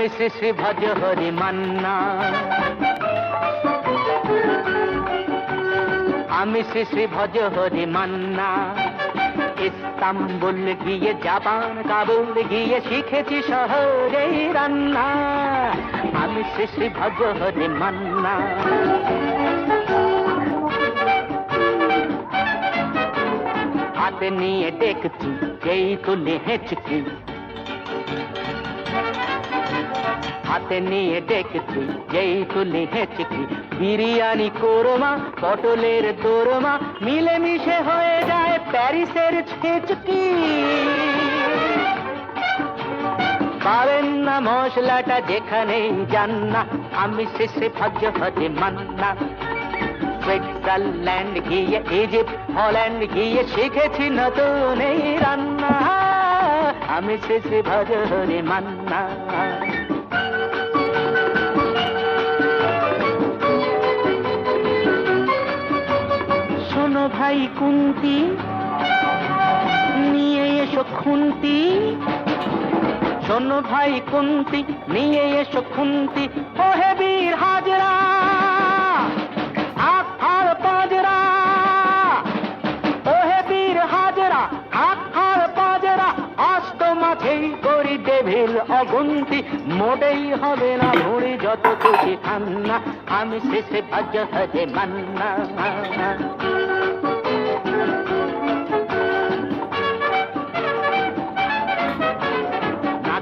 আমি শ্রী শ্রী ভজ হরি মান্না, আমি শ্রী শ্রী ভজ হরি মান্না। ইস্তাম্বুল গিয়ে জাপান কাবুল গিয়ে শিখেছি শহরে রান্না, আমি শ্রী শ্রী ভজ হরি মান্না। হাতে নিয়ে দেখছি যেই তুলে হেঁচকি, হাতে নিয়ে দেখছি যেই তুলে হেঁচকি, বিরিয়ানি কোরমা পটলের দোরমা মিলেমিশে হয়ে যায় প্যারিসের ছেচকি। পাবেন না মশলাটা যেখানেই যান না, আমি শ্রী শ্রী ভজ হরি মান্না। সুইজারল্যান্ড গিয়ে ইজিপ্ট হল্যান্ড গিয়ে শিখেছি নতুন এই রান্না, আমি শ্রী শ্রী ভজ হরি মান্না। শোনো ভাই কুন্তি, নিয়ে এসো খুন্তি, শোনো ভাই কুন্তি নিয়ে এসো খুন্তি, ওহে বীর হাজরা হাত ফাড় পাজরা, ওহে বীর হাজরা হাত ফাড় পাজরা, আস্ত মাঝেই করি ডেভিল অগুন্তি, মোটেই হবে না ভুঁড়ি যত খুশি খান্না, আমি শ্রী শ্রী ভজ হরি মান্না।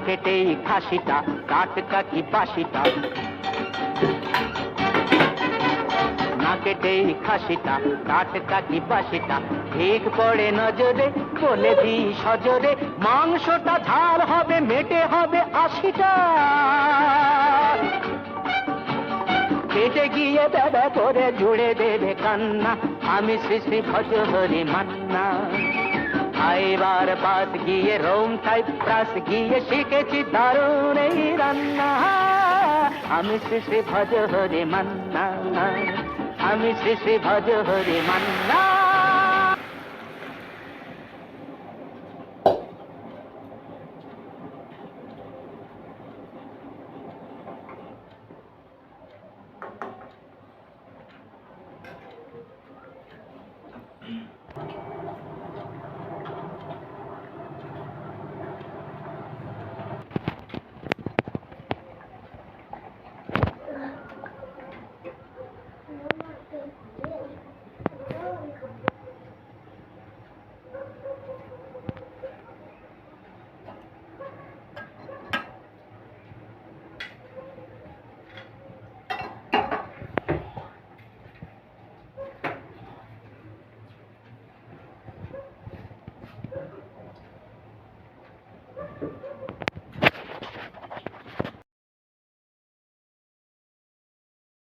কেটেই খাসিটা টাটকা কি বাসিটা, না কেটেই খাসিটা টাটকা কি বাসিটা, ঠিক পড়ে নজরে বলে দিই সজরে, মাংসটা ঝাল হবে মেটে হবে 80টা, কেটে গিয়ে দাদা করে জুড়ে দেবে কান্না, আমি শ্রী শ্রী ভজ হরি মান্না। আইবার পাস গিয়ে রোম সাইপ্রাস গিয়ে শিখেছি দারুণ এই রান্না, আমি শ্রী শ্রী ভজ হরি মান্না, আমি শ্রী শ্রী ভজ হরি মান্না।